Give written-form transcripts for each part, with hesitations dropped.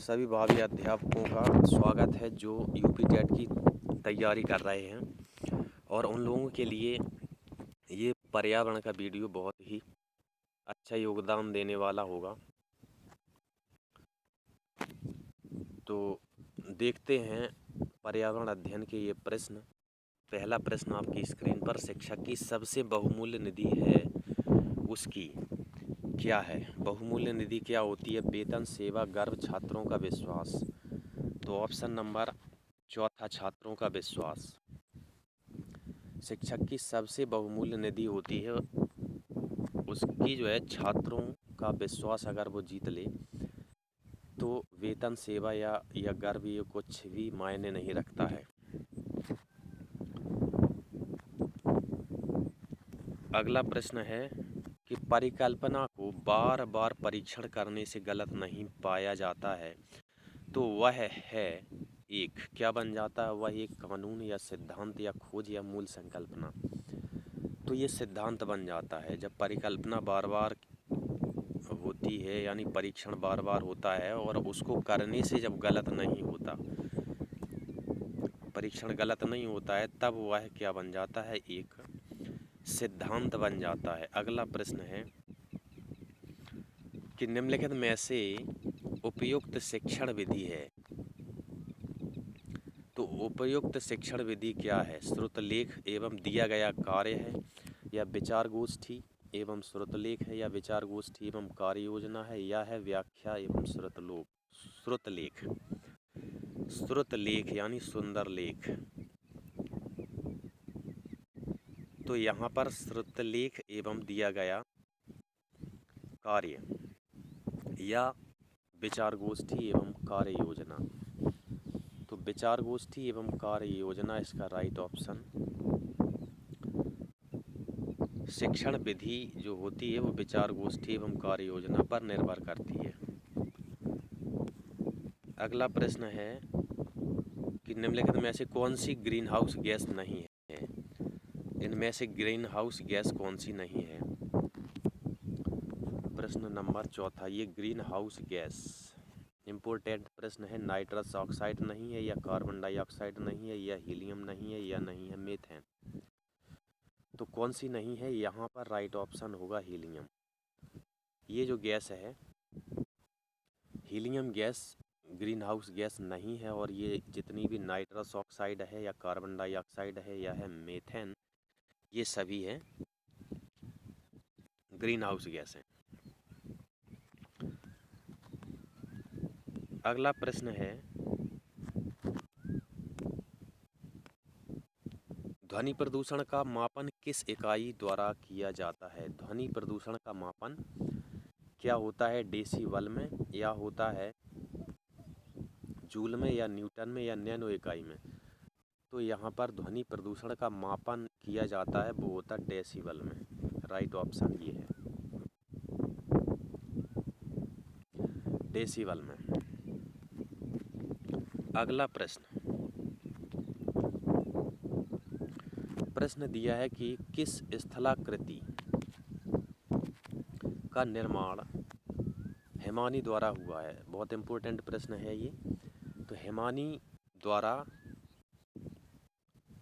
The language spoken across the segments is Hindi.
सभी भावी अध्यापकों का स्वागत है जो यूपी टेट की तैयारी कर रहे हैं और उन लोगों के लिए ये पर्यावरण का वीडियो बहुत ही अच्छा योगदान देने वाला होगा। तो देखते हैं पर्यावरण अध्ययन के ये प्रश्न। पहला प्रश्न आपकी स्क्रीन पर, शिक्षक की सबसे बहुमूल्य निधि है उसकी क्या है? बहुमूल्य निधि क्या होती है? वेतन, सेवा, गर्व, छात्रों का विश्वास। तो ऑप्शन नंबर चौथा, छात्रों का विश्वास। शिक्षक की सबसे बहुमूल्य निधि होती है उसकी जो है छात्रों का विश्वास। अगर वो जीत ले तो वेतन, सेवा या गर्व ये कुछ भी मायने नहीं रखता है। अगला प्रश्न है कि परिकल्पना को बार बार परीक्षण करने से गलत नहीं पाया जाता है तो वह है एक, क्या बन जाता है? वह एक कानून या सिद्धांत या खोज या मूल संकल्पना। तो ये सिद्धांत बन जाता है जब परिकल्पना बार बार होती है, यानी परीक्षण बार बार होता है और उसको करने से जब गलत नहीं होता, परीक्षण गलत नहीं होता है, तब वह क्या बन जाता है? एक सिद्धांत बन जाता है। अगला प्रश्न है कि निम्नलिखित में से उपयुक्त शिक्षण विधि है। तो उपयुक्त शिक्षण विधि क्या है? श्रुतलेख एवं दिया गया कार्य है, या विचार गोष्ठी एवं श्रुतलेख है, या विचार गोष्ठी एवं कार्य योजना है, या है व्याख्या एवं श्रुतलेख। श्रुतलेख यानी सुंदर लेख। तो यहाँ पर श्रुतलेख एवं दिया गया कार्य या विचार गोष्ठी एवं कार्य योजना। तो विचार गोष्ठी एवं कार्य योजना इसका राइट ऑप्शन। शिक्षण विधि जो होती है वो विचार गोष्ठी एवं कार्य योजना पर निर्भर करती है। अगला प्रश्न है कि निम्नलिखित में से कौन सी ग्रीन हाउस गैस नहीं है? इनमें से ग्रीन हाउस गैस कौन सी नहीं है? प्रश्न नंबर चौथा, ये ग्रीन हाउस गैस इम्पोर्टेंट प्रश्न है। नाइट्रस ऑक्साइड नहीं है, या कार्बन डाइऑक्साइड नहीं है, या हीलियम नहीं है, या नहीं है मीथेन। तो कौन सी नहीं है? यहाँ पर राइट ऑप्शन होगा हीलियम। ये जो गैस है helium gas green house gas नहीं है, और ये जितनी भी नाइट्रस ऑक्साइड है या कार्बन डाइऑक्साइड है या है मीथेन, ये सभी है ग्रीन हाउस गैस है। अगला प्रश्न है ध्वनि प्रदूषण का मापन किस इकाई द्वारा किया जाता है? ध्वनि प्रदूषण का मापन क्या होता है? डेसीबल में, या होता है जूल में, या न्यूटन में, या नैनो इकाई में। तो यहाँ पर ध्वनि प्रदूषण का मापन किया जाता है वो होता है डेसीबल में। राइट ऑप्शन ये है, डेसीबल में। अगला प्रश्न दिया है कि किस स्थलाकृति का निर्माण हिमानी द्वारा हुआ है? बहुत इंपॉर्टेंट प्रश्न है ये। तो हिमानी द्वारा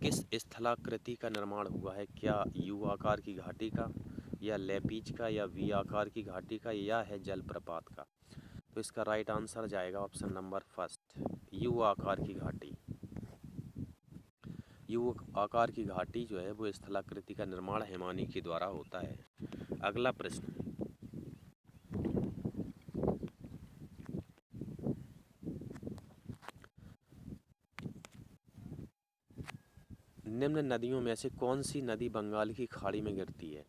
किस स्थलाकृति का निर्माण हुआ है? क्या यू आकार की घाटी का, या लेपीज का, या वी आकार की घाटी का, या है जलप्रपात का? तो इसका राइट आंसर जाएगा ऑप्शन नंबर फर्स्ट, यू आकार की घाटी। यू आकार की घाटी जो है वो स्थलाकृति का निर्माण हिमानी के द्वारा होता है। अगला प्रश्न, निम्न नदियों में से कौन सी नदी बंगाल की खाड़ी में गिरती है?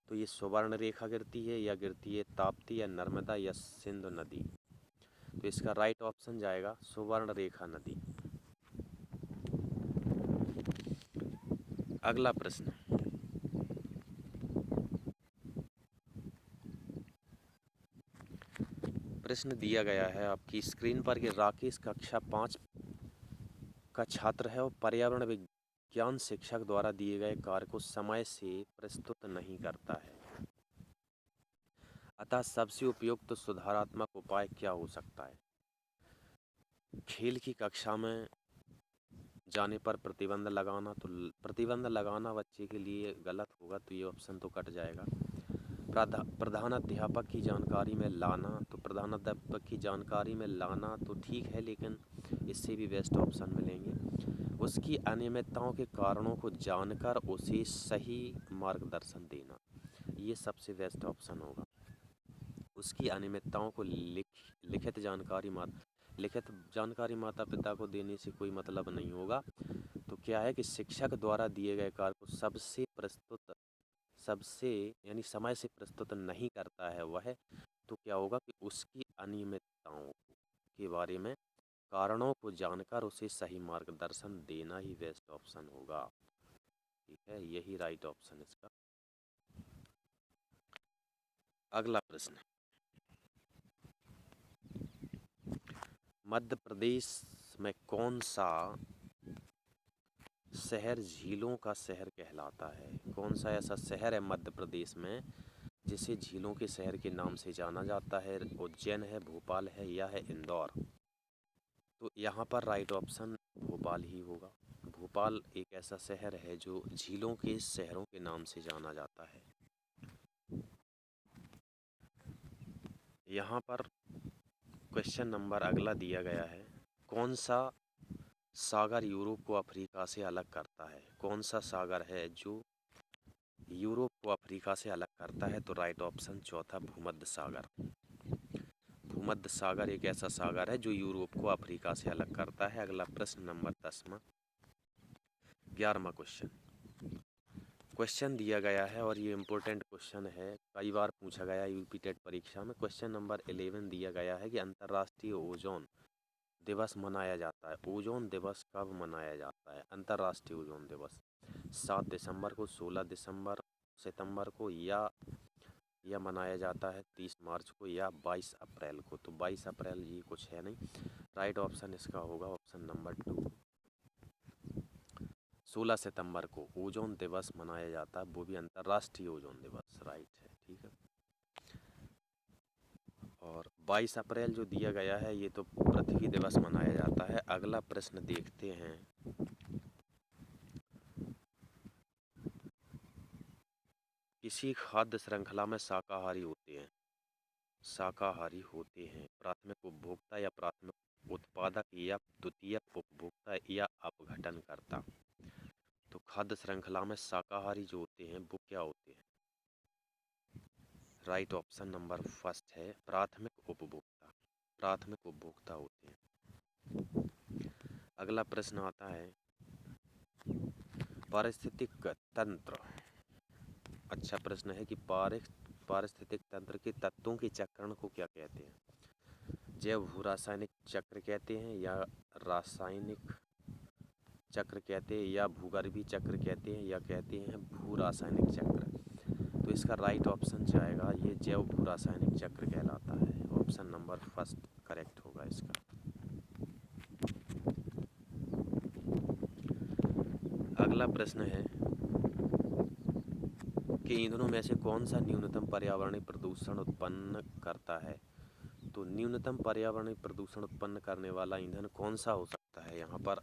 तो ये सुवर्ण रेखा गिरती है, या गिरती है ताप्ती, या नर्मदा, या सिंधु नदी। तो इसका राइट ऑप्शन जाएगा सुवर्ण रेखा नदी। अगला प्रश्न, प्रश्न दिया गया है आपकी स्क्रीन पर कि राकेश कक्षा 5 का छात्र है और पर्यावरण विज्ञान शिक्षक द्वारा दिए गए कार्य को समय से प्रस्तुत नहीं करता है, अतः सबसे उपयुक्त सुधारात्मक उपाय क्या हो सकता है? खेल की कक्षा में जाने पर प्रतिबंध लगाना, तो प्रतिबंध लगाना बच्चे के लिए गलत होगा, तो ये ऑप्शन तो कट जाएगा। प्रधानाध्यापक की जानकारी में लाना, तो प्रधानाध्यापक की जानकारी में लाना तो ठीक है, लेकिन इससे भी बेस्ट ऑप्शन मिलेंगे। उसकी अनियमितताओं के कारणों को जानकर उसे सही मार्गदर्शन देना, ये सबसे बेस्ट ऑप्शन होगा। उसकी अनियमितताओं को लिखित जानकारी माता पिता को देने से कोई मतलब नहीं होगा। तो क्या है कि शिक्षक द्वारा दिए गए कार्य को सबसे यानी समय से प्रस्तुत नहीं करता है वह, तो क्या होगा कि उसकी अनियमितताओं के बारे में कारणों को जानकर उसे सही मार्गदर्शन देना ही बेस्ट ऑप्शन होगा। ठीक है, यही राइट ऑप्शन इसका। अगला प्रश्न, मध्य प्रदेश में कौन सा शहर झीलों का शहर कहलाता है? कौन सा ऐसा शहर है मध्य प्रदेश में जिसे झीलों के शहर के नाम से जाना जाता है? उज्जैन है, भोपाल है या है इंदौर? तो यहाँ पर राइट ऑप्शन भोपाल ही होगा। भोपाल एक ऐसा शहर है जो झीलों के शहरों के नाम से जाना जाता है। यहाँ पर क्वेश्चन नंबर अगला दिया गया है, कौन सा सागर यूरोप को अफ्रीका से अलग करता है? कौन सा सागर है जो यूरोप को अफ्रीका से अलग करता है? तो राइट ऑप्शन चौथा भूमध्य सागर। भूमध्य सागर एक ऐसा सागर है जो यूरोप को अफ्रीका से अलग करता है। अगला प्रश्न नंबर 10वां 11वां क्वेश्चन दिया गया है और ये इम्पोर्टेंट क्वेश्चन है, कई बार पूछा गया यूपी टेट परीक्षा में। क्वेश्चन नंबर 11 दिया गया है कि अंतर्राष्ट्रीय ओजोन दिवस मनाया जाता है। ओजोन दिवस कब मनाया जाता है? अंतर्राष्ट्रीय ओजोन दिवस 7 दिसंबर को, 16 सितंबर को या मनाया जाता है 30 मार्च को या 22 अप्रैल को? तो 22 अप्रैल ये कुछ है नहीं, राइट ऑप्शन इसका होगा ऑप्शन नंबर 2, 16 सितंबर को ओजोन दिवस मनाया जाता है, वो भी अंतर्राष्ट्रीय ओजोन दिवस, राइट है। ठीक है, और 22 अप्रैल जो दिया गया है ये तो पृथ्वी दिवस मनाया जाता है। अगला प्रश्न देखते हैं, किसी खाद्य श्रृंखला में शाकाहारी होते हैं प्राथमिक उपभोक्ता या प्राथमिक उत्पादक या द्वितीयक उपभोक्ता या अपघटनकर्ता? तो खाद्य श्रृंखला में शाकाहारी जो होते हैं वो क्या होते हैं? राइट ऑप्शन नंबर फर्स्ट है प्राथमिक उपभोक्ता। प्राथमिक उपभोक्ता होते हैं। अगला प्रश्न आता है, पारिस्थितिक तंत्र, अच्छा प्रश्न है कि पारिस्थितिक तंत्र के तत्वों के चक्रण को क्या कहते हैं? जैव भू रासायनिक चक्र कहते हैं या रासायनिक चक्र कहते हैं या भूगर्भीय चक्र कहते हैं या कहते हैं भू रासायनिक चक्र? तो इसका राइट ऑप्शन जाएगा ये जैव भू रासायनिक चक्र कहलाता है। ऑप्शन नंबर फर्स्ट करेक्ट होगा इसका। अगला प्रश्न है कि ईंधनों में से कौन सा न्यूनतम पर्यावरणीय प्रदूषण उत्पन्न करता है? तो न्यूनतम पर्यावरणीय प्रदूषण उत्पन्न करने वाला ईंधन कौन सा हो सकता है? यहाँ पर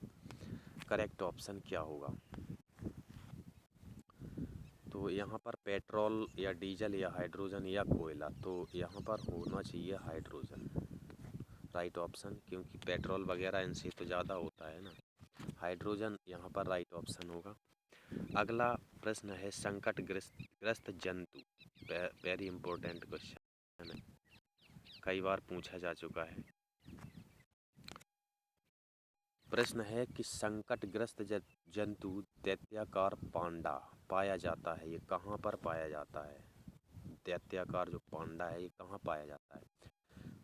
करेक्ट ऑप्शन क्या होगा? तो यहाँ पर पेट्रोल या डीजल या हाइड्रोजन या कोयला, तो यहाँ पर होना चाहिए हाइड्रोजन, राइट ऑप्शन, क्योंकि पेट्रोल वगैरह इनसे तो ज़्यादा होता है ना। हाइड्रोजन यहाँ पर राइट ऑप्शन होगा। अगला प्रश्न है संकटग्रस्त जंतु, वेरी इंपॉर्टेंट क्वेश्चन है, कई बार पूछा जा चुका है। प्रश्न है कि संकटग्रस्त जंतु दैत्याकार पांडा पाया जाता है, ये कहाँ पर पाया जाता है? दैत्याकार जो पांडा है ये कहाँ पाया जाता है?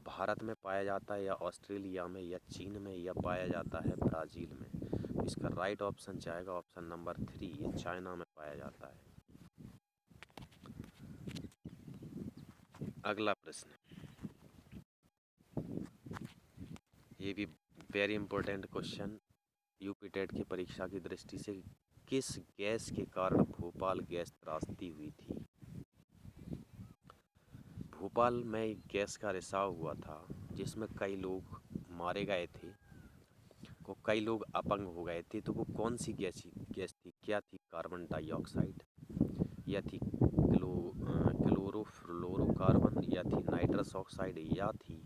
भारत में पाया जाता है या ऑस्ट्रेलिया में या चीन में या पाया जाता है ब्राज़ील में? इसका राइट ऑप्शन जाएगा ऑप्शन नंबर 3, ये चाइना में पाया जाता है। अगला प्रश्न, ये भी very important question UP TET की परीक्षा की दृष्टि से, किस गैस के कारण भोपाल गैस त्रासदी हुई थी? भोपाल में एक गैस का रिसाव हुआ था जिसमें कई लोग मारे गए थे, को कई लोग अपंग हो गए थे, तो वो कौन सी गैस थी? क्या थी? कार्बन डाइऑक्साइड, या थी क्लोरोफ्लोरोकार्बन, या थी नाइट्रस ऑक्साइड, या थी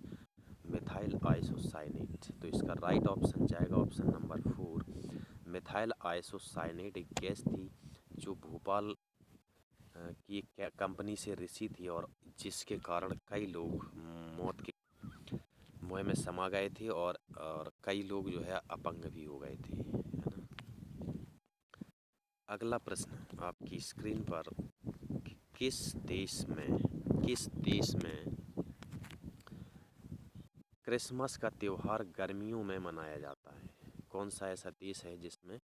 मिथाइल आइसोसाइनेट। तो इसका राइट ऑप्शन जाएगा ऑप्शन नंबर 4, मिथाइल आइसोसाइनेट। एक गैस थी जो भोपाल की एक कंपनी से रिसी थी और जिसके कारण कई लोग मौत के मुँह में समा गए थे और कई लोग जो है अपंग भी हो गए थे, है ना। अगला प्रश्न आपकी स्क्रीन पर, किस देश में क्रिसमस का त्योहार गर्मियों में मनाया जाता है? कौन सा ऐसा देश है जिसमें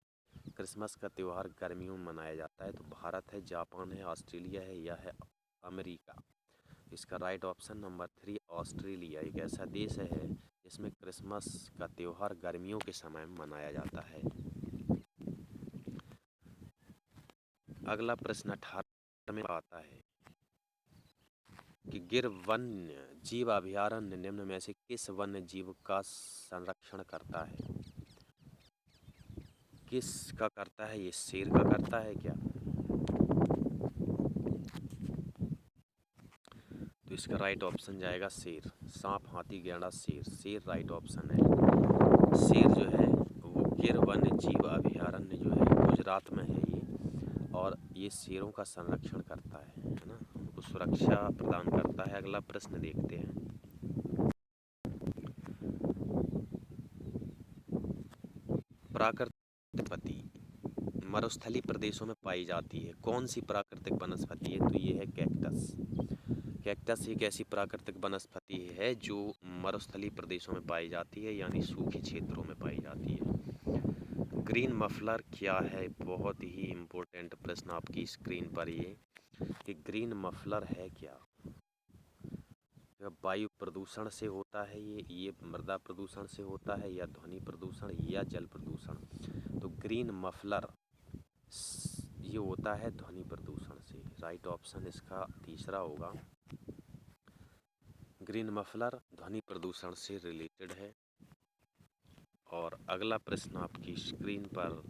क्रिसमस का त्योहार गर्मियों में मनाया जाता है? तो भारत है, जापान है, ऑस्ट्रेलिया है, या है अमेरिका। इसका राइट ऑप्शन नंबर 3 ऑस्ट्रेलिया एक ऐसा देश है जिसमें क्रिसमस का त्योहार गर्मियों के समय में मनाया जाता है। अगला प्रश्न 18 में आता है कि गिर वन्य जीव अभयारण्य निम्न में से किस वन्य जीव का संरक्षण करता है? किसका करता है? ये शेर का करता है क्या? तो इसका राइट ऑप्शन जाएगा शेर। सांप, हाथी, गैंडा, शेर। शेर राइट ऑप्शन है। शेर जो है वो गिर वन्य जीव अभयारण्य जो है गुजरात में है ये, और ये शेरों का संरक्षण करता है ना, उनको सुरक्षा प्रदान करता है। अगला प्रश्न देखते हैं। प्राकृतिक वनस्पति मरुस्थलीय प्रदेशों में पाई जाती है, कौन सी प्राकृतिक वनस्पति है? तो ये है कैक्टस। कैक्टस एक ऐसी प्राकृतिक वनस्पति है जो मरुस्थलीय प्रदेशों में पाई जाती है, यानी सूखे क्षेत्रों में पाई जाती है। ग्रीन मफलर क्या है? बहुत ही इम्पोर्टेंट प्रश्न आपकी स्क्रीन पर ये कि ग्रीन मफलर है क्या? वायु प्रदूषण से होता है ये मृदा प्रदूषण से होता है, या ध्वनि प्रदूषण, या जल प्रदूषण? तो ग्रीन मफलर ये होता है ध्वनि प्रदूषण से। राइट ऑप्शन इसका तीसरा होगा। ग्रीन मफलर ध्वनि प्रदूषण से रिलेटेड है। और अगला प्रश्न आपकी स्क्रीन पर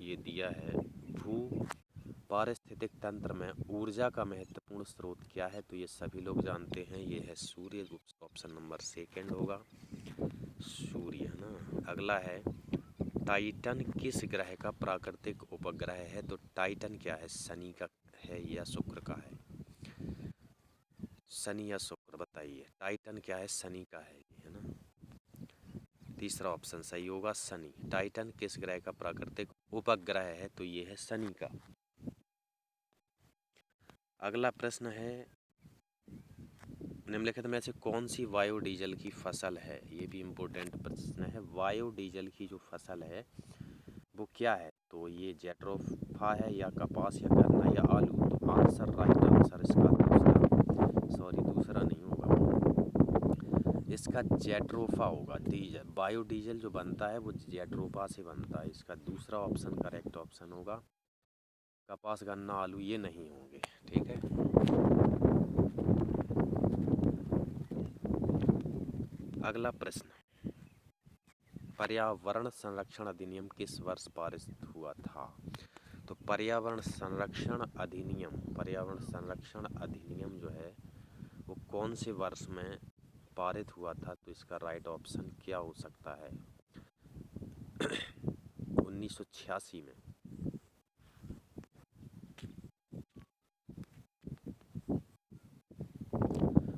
ये दिया है, भू पारिस्थितिक तंत्र में ऊर्जा का महत्वपूर्ण स्रोत क्या है? तो ये सभी लोग जानते हैं, ये है सूर्य। ऑप्शन नंबर 2 होगा, सूर्य, है ना। अगला है, टाइटन किस ग्रह का प्राकृतिक उपग्रह है? तो टाइटन क्या है? शनि का है या शुक्र का है? शनि या शुक्र बताइए। टाइटन क्या है? शनि का है ना। तीसरा ऑप्शन सही होगा, शनि। टाइटन किस ग्रह का प्राकृतिक उपग्रह है? तो ये है शनि का। अगला प्रश्न है, निम्नलिखित में से कौन सी बायोडीजल की फसल है? ये भी इम्पोर्टेंट प्रश्न है। बायोडीजल की जो फसल है वो क्या है? तो ये जेट्रोफा है, या कपास, या गन्ना, या आलू? तो आंसर, राइट आंसर इसका दूसरा नहीं होगा, इसका जेट्रोफा होगा। डीजल बायोडीजल जो बनता है वो जेट्रोफा से बनता है। इसका दूसरा ऑप्शन करेक्ट ऑप्शन होगा। कपास, गन्ना, आलू ये नहीं होंगे, ठीक है। अगला प्रश्न, पर्यावरण संरक्षण अधिनियम किस वर्ष पारित हुआ था? तो पर्यावरण संरक्षण अधिनियम जो है वो कौन से वर्ष में पारित हुआ था? तो इसका राइट ऑप्शन क्या हो सकता है? 1986 में।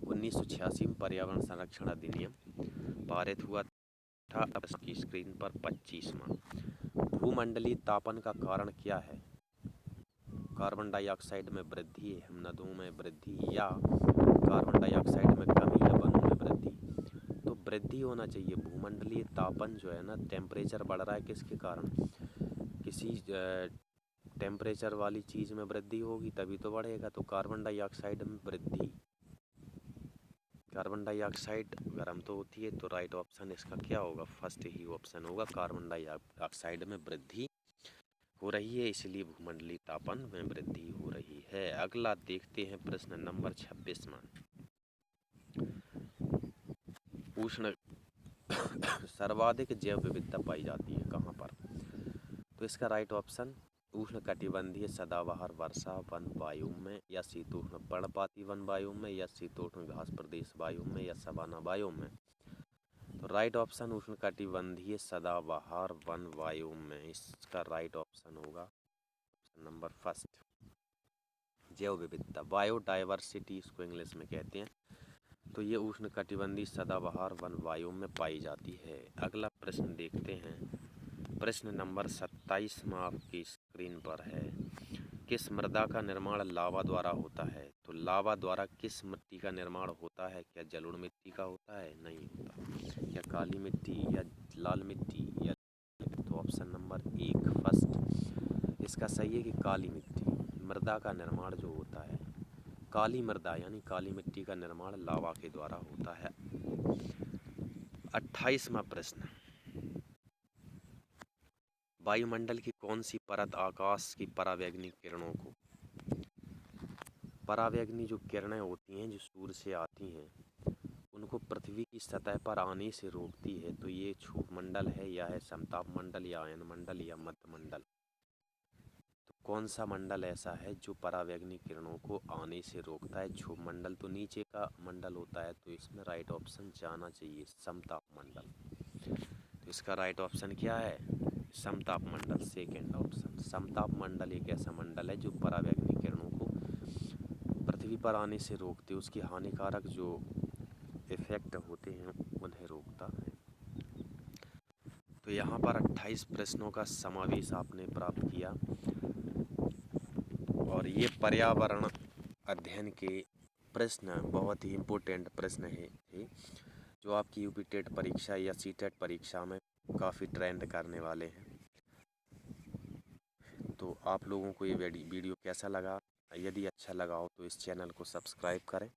1986 में पर्यावरण संरक्षण अधिनियम पारित हुआ था। अब इसकी स्क्रीन पर 25वां, भूमंडलीय तापन का कारण क्या है? कार्बन डाइऑक्साइड में वृद्धि, हिमनदों में वृद्धि, या कार्बन डाइऑक्साइड में कमी, या वनों में वृद्धि? तो वृद्धि होना चाहिए। भूमंडलीय तापन जो है ना, टेम्परेचर बढ़ रहा है किसके कारण? किसी टेम्परेचर वाली चीज़ में वृद्धि होगी तभी तो बढ़ेगा। तो कार्बन डाइऑक्साइड में वृद्धि, कार्बन डाइऑक्साइड गर्म तो होती है, तो राइट ऑप्शन इसका क्या होगा? फर्स्ट ही ऑप्शन होगा, कार्बन डाइऑक्साइड में वृद्धि हो रही है, इसलिए भूमंडलीय तापन में वृद्धि हो रही है। अगला देखते हैं प्रश्न नंबर 26वां, उष्ण सर्वाधिक जैव विविधता पाई जाती है कहाँ पर? तो इसका राइट ऑप्शन उष्णकटिबंधीय सदाबहार वर्षा वन वायु में, या शीतोष्ण पर्णपाती वन वायु में, या शीतोष्ण घास प्रदेश वायु में, या सवाना वायु में। तो राइट ऑप्शन उष्णकटिबंधीय सदाबहार वन वायु में। इसका राइट ऑप्शन होगा ऑप्शन नंबर फर्स्ट, जैव विविधता, बायोडायवर्सिटी इसको इंग्लिश में कहते हैं। तो ये उष्णकटिबंधीय सदाबहार वन वायु में पाई जाती है। अगला प्रश्न देखते हैं। प्रश्न नंबर 27 में आपकी स्क्रीन पर है, किस मृदा का निर्माण लावा द्वारा होता है? तो लावा द्वारा किस मिट्टी का निर्माण होता है? क्या जलोढ़ मिट्टी का होता है? नहीं होता। क्या काली मिट्टी, या लाल मिट्टी, या? तो ऑप्शन नंबर 1 फर्स्ट इसका सही है कि काली मिट्टी। मृदा का निर्माण जो होता है, काली मृदा यानी काली मिट्टी का निर्माण लावा के द्वारा होता है। 28वां प्रश्न, वायुमंडल की कौन सी परत आकाश की परावैंगनी किरणों को, परावैंगनी जो किरणें होती हैं जो सूर्य से आती हैं, उनको पृथ्वी की सतह पर आने से रोकती है? तो ये क्षोभ मंडल है, या है समताप मंडल, या आयन मंडल, या मध्य मंडल? तो कौन सा मंडल ऐसा है जो परावैंगनी किरणों को आने से रोकता है? क्षोभ मंडल तो नीचे का मंडल होता है, तो इसमें राइट ऑप्शन जाना चाहिए समताप मंडल। तो इसका राइट ऑप्शन क्या है? समताप मंडल, सेकेंड ऑप्शन। समताप मंडल एक ऐसा मंडल है जो परावैंगनी किरणों को पृथ्वी पर आने से रोकते, उसकी हानिकारक जो इफेक्ट होते हैं उन्हें रोकता है। तो यहाँ पर 28 प्रश्नों का समावेश आपने प्राप्त किया, और ये पर्यावरण अध्ययन के प्रश्न बहुत ही इम्पोर्टेंट प्रश्न है जो आपकी यूपी टेट परीक्षा या सीटेट परीक्षा में काफ़ी ट्रेंड करने वाले हैं। तो आप लोगों को ये वीडियो कैसा लगा? यदि अच्छा लगा हो तो इस चैनल को सब्सक्राइब करें,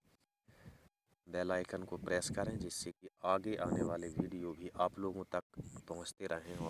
बेल आइकन को प्रेस करें, जिससे कि आगे आने वाले वीडियो भी आप लोगों तक पहुंचते रहें और